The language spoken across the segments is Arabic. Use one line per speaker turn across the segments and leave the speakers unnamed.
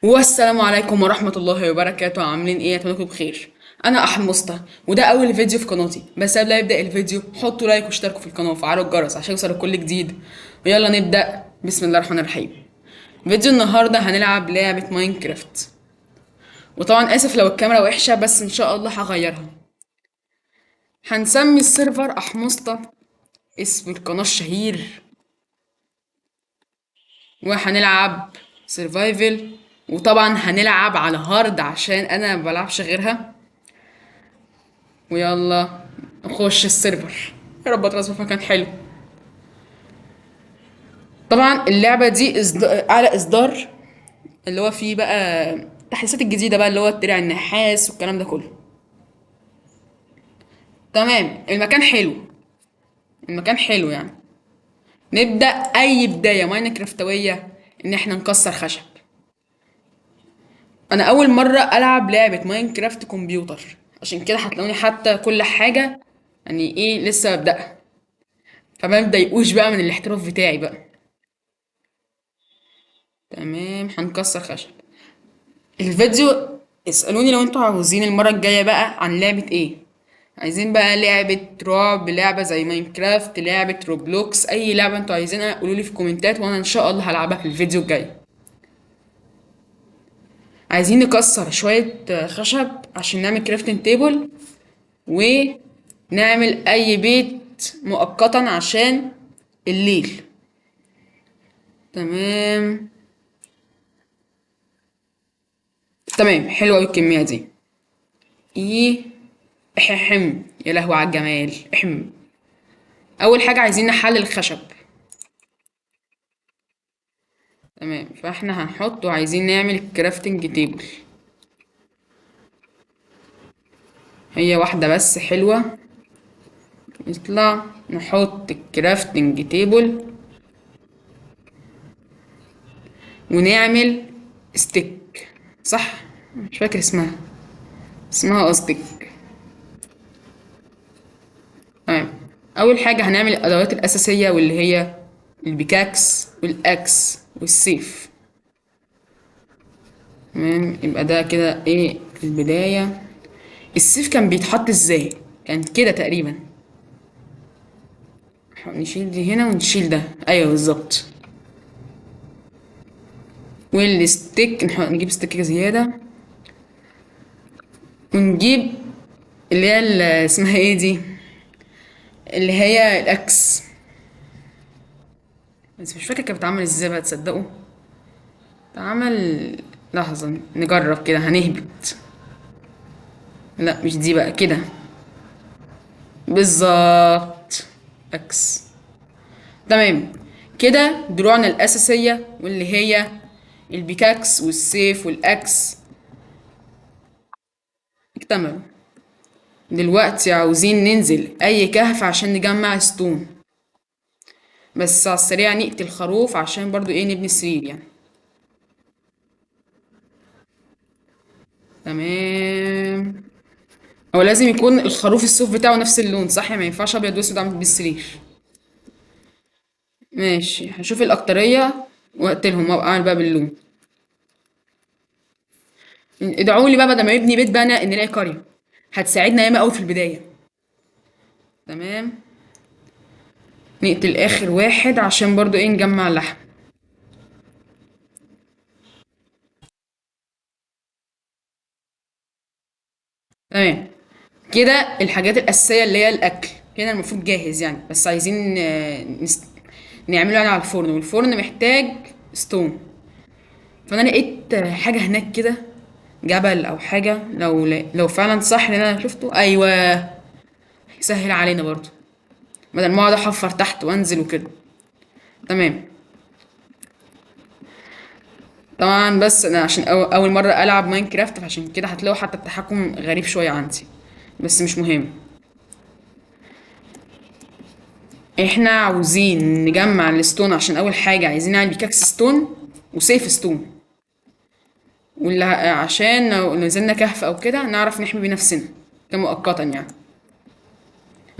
والسلام عليكم ورحمة الله وبركاته. عاملين ايه؟ اتمنى تكونوا بخير. انا احمد مصطفى وده اول فيديو في قناتي. بس قبل ما يبدأ الفيديو حطوا لايك واشتركوا في القناة وفعلوا الجرس عشان يوصلوا كل جديد. ويلا نبدأ. بسم الله الرحمن الرحيم. فيديو النهاردة هنلعب لعبة ماينكرافت. وطبعا اسف لو الكاميرا وحشة، بس ان شاء الله هغيرها. هنسمي السيرفر احمسطة، اسم القناة الشهير. وهنلعب سرفايفل، وطبعا هنلعب على هارد عشان انا مبلعبش غيرها. ويلا نخش السيرفر. يا رب اترسم في مكان حلو. طبعا اللعبة دي أعلى إصدار، اللي هو فيه بقى التحديثات الجديدة بقى، اللي هو الدرع النحاس والكلام ده كله. تمام، المكان حلو. المكان حلو يعني. نبدأ أي بداية ماينكرافتوية إن احنا نكسر خشب. أنا أول مرة ألعب لعبة ماينكرافت كمبيوتر، عشان كده هتلاقوني حتى كل حاجة يعني ايه لسه ببدأها. فما تضايقوش بقى من الاحتراف بتاعي بقى. تمام، هنكسر خشب. الفيديو اسألوني لو انتوا عاوزين المرة الجاية بقى عن لعبة ايه. عايزين بقى لعبة رعب، لعبة زي ماينكرافت، لعبة روبلوكس، اي لعبة انتوا عايزينها قولولي في الكومنتات وانا ان شاء الله هلعبها في الفيديو الجاي. عايزين نكسر شوية خشب عشان نعمل كرافتنج تيبل، ونعمل اي بيت مؤقتا عشان الليل. تمام. تمام، حلوة اوي الكمية دي. ايه. احم يا لهوي على الجمال. احم. اول حاجة عايزين نحلل الخشب. تمام، فاحنا هنحط وعايزين نعمل الكرافتنج تيبل. هي واحدة بس حلوة. نطلع نحط الكرافتنج تيبل ونعمل ستيك. صح؟ مش فاكر اسمها. اسمها قصدك. تمام. اول حاجة هنعمل الادوات الاساسية، واللي هي البيكاكس والاكس والسيف. تمام، يبقى ده كده ايه البداية. السيف كان بيتحط ازاي؟ كان كده تقريبا. نشيل دي هنا ونشيل ده. ايوه بالظبط. والستيك نجيب ستيك زيادة. ونجيب اللي هي اسمها ايه دي، اللي هي الاكس. بس مش فاكر كانت بتتعمل ازاي بقى، تصدقوا. اتعمل. لحظة نجرب كده، هنهبط. لا مش دي بقى كده. بالظبط. اكس. تمام. كده دروعنا الأساسية، واللي هي البيكاكس والسيف والأكس، اكتملوا. دلوقتي عاوزين ننزل أي كهف عشان نجمع ستون. بس على السريع نقتل خروف عشان برضو ايه نبني السرير يعني. تمام. هو لازم يكون الخروف الصوف بتاعه نفس اللون، صح؟ ما ينفعش ابيض واسود اعمل بالسرير. ماشي، هشوف الاكترية واقتلهم وابقى اعمل بقى باللون. ادعوا لي بقى بدل ما يبني بيت بقى نلاقي قرية. هتساعدنا ياما قوي في البداية. تمام. نقتل اخر واحد عشان برضو ايه نجمع لحم. تمام. كده الحاجات الأساسية اللي هي الأكل هنا المفروض جاهز يعني، بس عايزين نعمله يعني على الفرن، والفرن محتاج ستون. فأنا لقيت حاجة هناك كده، جبل أو حاجة، لو فعلا صح اللي أنا شفته. أيوه. يسهل علينا برضو، بدل ما اقعد احفر تحت وانزل وكده. تمام. طبعا بس انا عشان اول مره العب ماينكرافت، فعشان كده هتلاقوا حتى التحكم غريب شويه عندي، بس مش مهم. احنا عاوزين نجمع الستون عشان اول حاجة عايزين نعمل بيكاكس ستون وسيف ستون، واللي عشان لو نزلنا كهف او كده نعرف نحمي بيه نفسنا كمؤقتا يعني،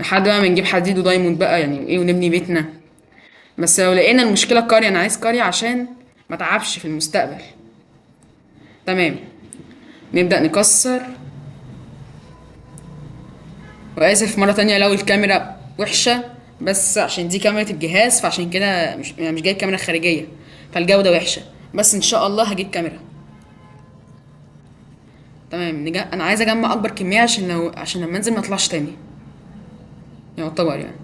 لحد بقى ما نجيب حديد ودايموند بقى يعني ايه ونبني بيتنا. بس لو لقينا المشكلة قرية، انا عايز قرية عشان ما تعبش في المستقبل. تمام. نبدأ نكسر. وآسف مرة تانية لو الكاميرا وحشة، بس عشان دي كاميرا الجهاز فعشان كده مش جايب كاميرا خارجية، فالجودة وحشة. بس ان شاء الله هجيب كاميرا. تمام. انا عايز اجمع اكبر كمية عشان لما انزل ما اطلعش تاني، يعتبر يعني.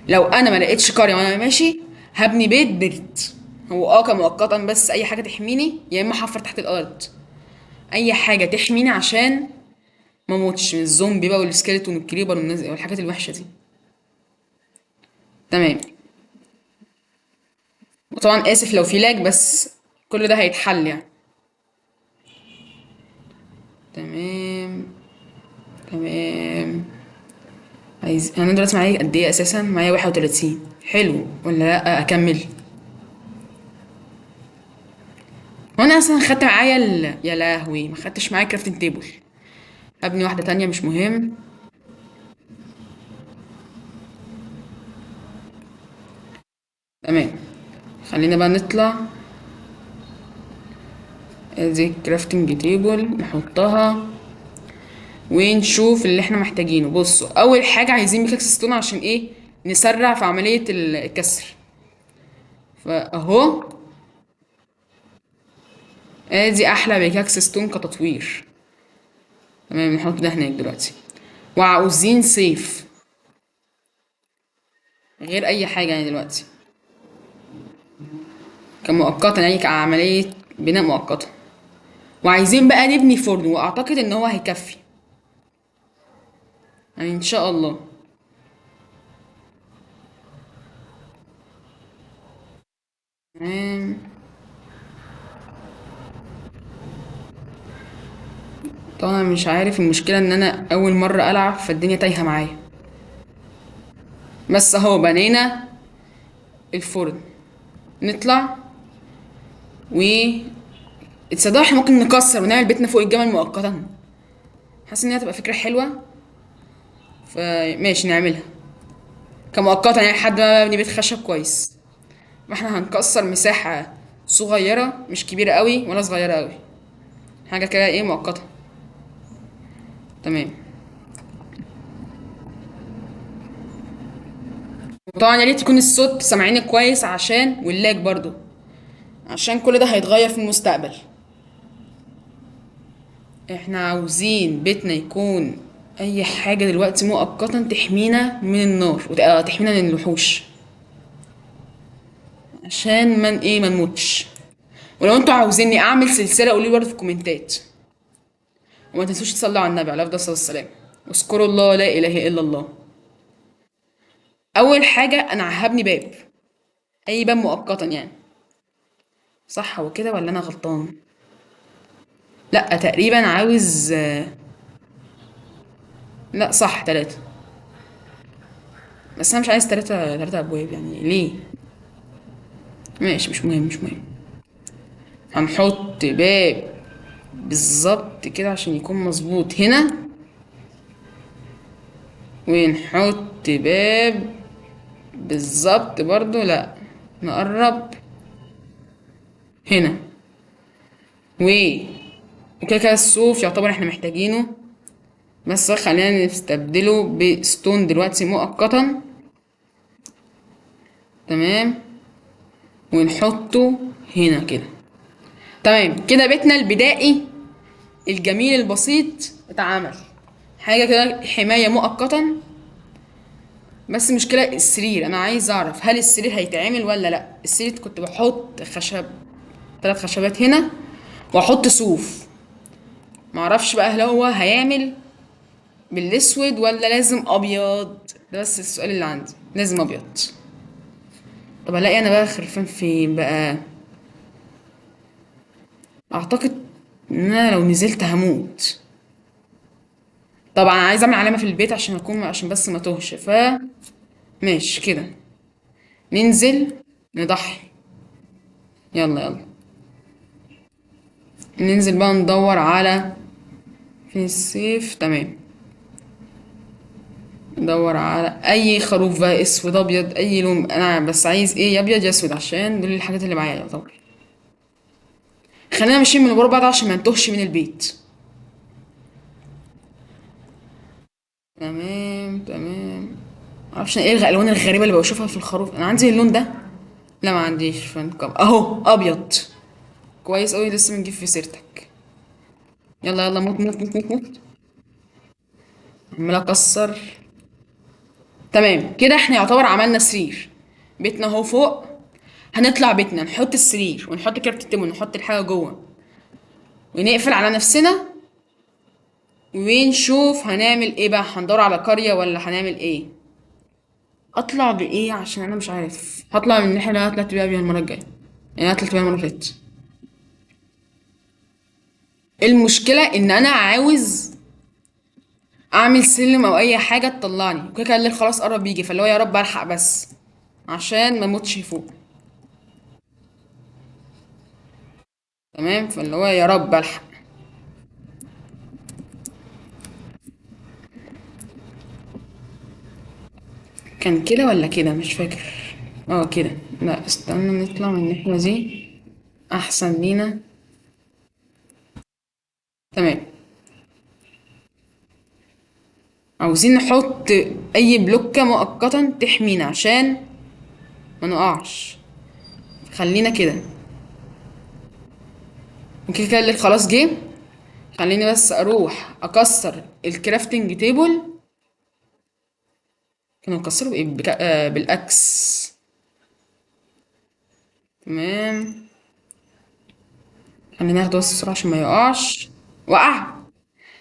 لو انا ما لقيتش قرية وانا ماشي هبني بيت. هو كان مؤقتا بس اي حاجة تحميني، يا اما حفر تحت الارض. اي حاجة تحميني عشان ما موتش من الزومبي بقى والسكيلتون والكريبر والحاجات الوحشة دي. تمام. وطبعا اسف لو في لاج، بس كل ده هيتحل يعني. تمام. تمام. انا دلوقتي معايا قد ايه اساسا؟ معايا 31. حلو ولا لا اكمل؟ وانا اصلا خدت معايا يا لهوي ما خدتش معايا كرافتنج تيبل. ابني واحده تانية مش مهم. تمام. خلينا بقى نطلع. ادي كرافتنج تيبل نحطها ونشوف اللي احنا محتاجينه. بصوا، اول حاجه عايزين بيكاكس ستون عشان ايه؟ نسرع في عمليه الكسر. فاهو ادي احلى بيكاكس ستون كتطوير. تمام. نحط ده هناك دلوقتي. وعاوزين سيف غير اي حاجه يعني دلوقتي، كمؤقتا يعني كعمليه بناء مؤقته. وعايزين بقى نبني فرن، واعتقد ان هو هيكفي يعني ان شاء الله. تمام. طبعا مش عارف، المشكله ان انا اول مره العب فالدنيا تايهه معايا. بس اهو بنينا الفرن. نطلع و تصدقوا احنا ممكن نكسر ونعمل بيتنا فوق الجبل مؤقتا. حاسس ان هي هتبقى فكره حلوه، فماشي نعملها كمؤقتا يعني لحد ما نبني بيت خشب كويس. ما احنا هنكسر مساحه صغيره، مش كبيره قوي ولا صغيره قوي، حاجه كده ايه مؤقته. تمام. وطبعا يا ريت يكون الصوت سامعيني كويس عشان واللاج برضو، عشان كل ده هيتغير في المستقبل. احنا عاوزين بيتنا يكون اي حاجة دلوقتي مؤقتا تحمينا من النار تحمينا من الوحوش، عشان ما نموتش. ولو انتوا عاوزيني اعمل سلسلة قولي برضه في الكومنتات. وما تنسوش تصلوا على النبي عليه افضل الصلاة والسلام. واذكروا الله لا اله الا الله. اول حاجة انا هبني باب، اي باب مؤقتا يعني. صح هو كده ولا انا غلطان؟ لا تقريبا عاوز لا صح 3. بس انا مش عايز 3 ابواب يعني ليه؟ ماشي مش مهم مش مهم. هنحط باب بالظبط كده عشان يكون مظبوط هنا. ونحط باب بالظبط برضو، لا نقرب هنا. و وكده كده الصوف يعتبر احنا محتاجينه، بس خلينا نستبدله بستون دلوقتي مؤقتا. تمام. ونحطه هنا كده. تمام كده بيتنا البدائي الجميل البسيط اتعمل. حاجة كده حماية مؤقتا. بس مشكلة السرير، انا عايز اعرف هل السرير هيتعمل ولا لا. السرير كنت بحط خشب، 3 خشبات هنا، واحط صوف. معرفش بقى هل هو هيعمل بالاسود ولا لازم ابيض. ده بس السؤال اللي عندي، لازم ابيض. طب الاقي انا بقى خرفان فين بقى؟ اعتقد ان انا لو نزلت هموت. طبعا عايز اعمل علامة في البيت عشان بس ما توهش. ماشي كده. ننزل نضحي. يلا يلا. ننزل بقى ندور على في السيف. تمام. ندور على اي خروف بقى، اسود ابيض اي لون. انا بس عايز ايه؟ يا ابيض يا اسود، عشان دول الحاجات اللي معايا يعتبر. خلينا ماشيين من ورا بعض عشان ما نتوهش من البيت. تمام تمام. معرفش ايه الالوان الغريبه اللي بشوفها في الخروف. انا عندي اللون ده؟ لا ما عنديش فان كاب اهو ابيض. كويس قوي لسه بنجيب في سيرتك. يلا يلا موت موت موت موت موت. عمال اكسر. تمام كده احنا يعتبر عملنا سرير. بيتنا اهو فوق. هنطلع بيتنا نحط السرير ونحط كارت التيم ونحط الحاجه جوه ونقفل على نفسنا ونشوف هنعمل ايه بقى. هندور على قريه ولا هنعمل ايه؟ اطلع بايه عشان انا مش عارف. هطلع من الناحيه اللي انا طلعت بيها المره الجايه. يعني انا طلعت بيها المره اللي فاتت. المشكله ان انا عاوز اعمل سلم او اي حاجه تطلعني. وكده كده الليل خلاص قرب يجي فاللي هو يا رب الحق بس عشان ما اموتش فوق. تمام فاللي هو يا رب الحق. كان كده ولا كده مش فاكر. اه كده. لا استنى نطلع من الناحيه دي احسن لينا. تمام. عاوزين نحط اي بلوكة مؤقتا تحمينا عشان ما نقعش. خلينا كده. وكده كده الليل خلاص جه. خليني بس اروح اكسر الكرافتنج تيبل. كانوا نكسره بايه بالاكس. تمام. خليني اخده بس بسرعة عشان ما يقعش. وقع.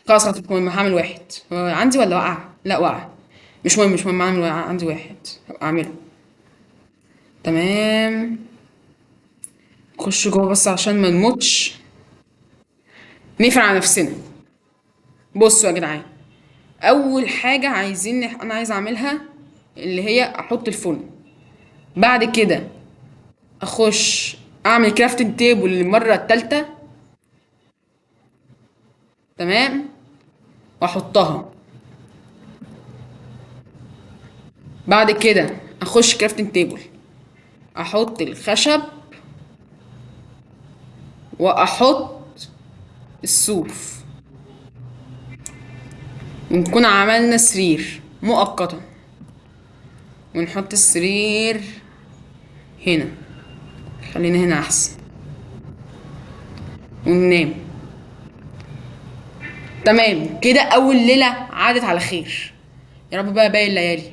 خلاص خلاص مش مهم هعمل واحد. هو عندي ولا وقع؟ لا وقع. مش مهم مش مهم اعمل عندي واحد. هبقى اعمله. تمام. نخش جوه بس عشان ما نموتش. نقفل على نفسنا. بصوا يا جدعان. اول حاجة عايزين انا عايز اعملها اللي هي احط الفرن. بعد كده اخش اعمل كرافتنج تيبل للمرة التالتة. تمام. واحطها. بعد كده اخش كرافتنج تيبل. احط الخشب. واحط الصوف. ونكون عملنا سرير مؤقتا. ونحط السرير هنا. خلينا هنا احسن. وننام. تمام كده اول ليلة عادت على خير. يا رب بقى باقي الليالي.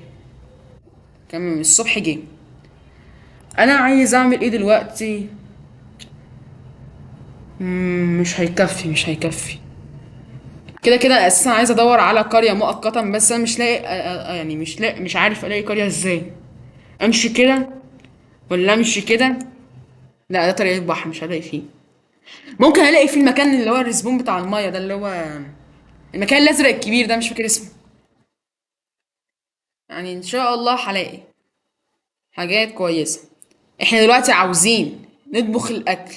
كمان الصبح جه. انا عايز اعمل ايه دلوقتي؟ مش هيكفي مش هيكفي. كده كده اساسا عايز ادور على قرية مؤقتا بس انا مش لاقي يعني مش لاقي مش عارف الاقي قرية ازاي. امشي كده ولا امشي كده؟ لا ده طريق البحر مش هلاقي فيه. ممكن الاقي فيه المكان اللي هو الرسبون بتاع المية ده اللي هو المكان الازرق الكبير ده مش فاكر اسمه. يعني ان شاء الله هلاقي حاجات كويسة. احنا دلوقتي عاوزين نطبخ الاكل.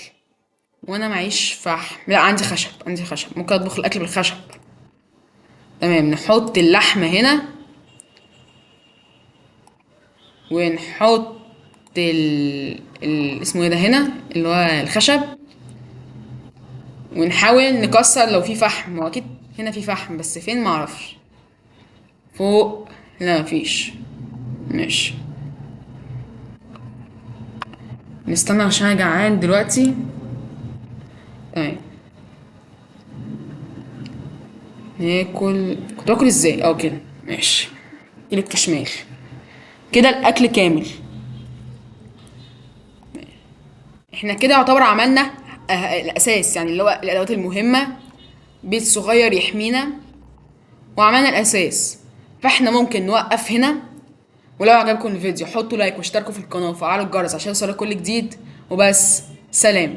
وانا معيش فحم. لا عندي خشب عندي خشب ممكن اطبخ الاكل بالخشب. تمام نحط اللحمة هنا. ونحط اسمه ايه ده هنا اللي هو الخشب. ونحاول نكسر لو في فحم. هو اكيد هنا في فحم بس فين معرفش. فوق. لا مفيش. ماشي. نستنى عشان انا جعان دلوقتي. تمام. ناكل. كنت باكل ازاي كده ماشي. كيلو كشمال. كده الاكل كامل. احنا كده يعتبر عملنا الاساس يعني اللي هو الادوات المهمه. بيت صغير يحمينا. وعملنا الاساس. فاحنا ممكن نوقف هنا. ولو عجبكم الفيديو حطوا لايك واشتركوا في القناه وفعلوا الجرس عشان يوصلك كل جديد. وبس. سلام.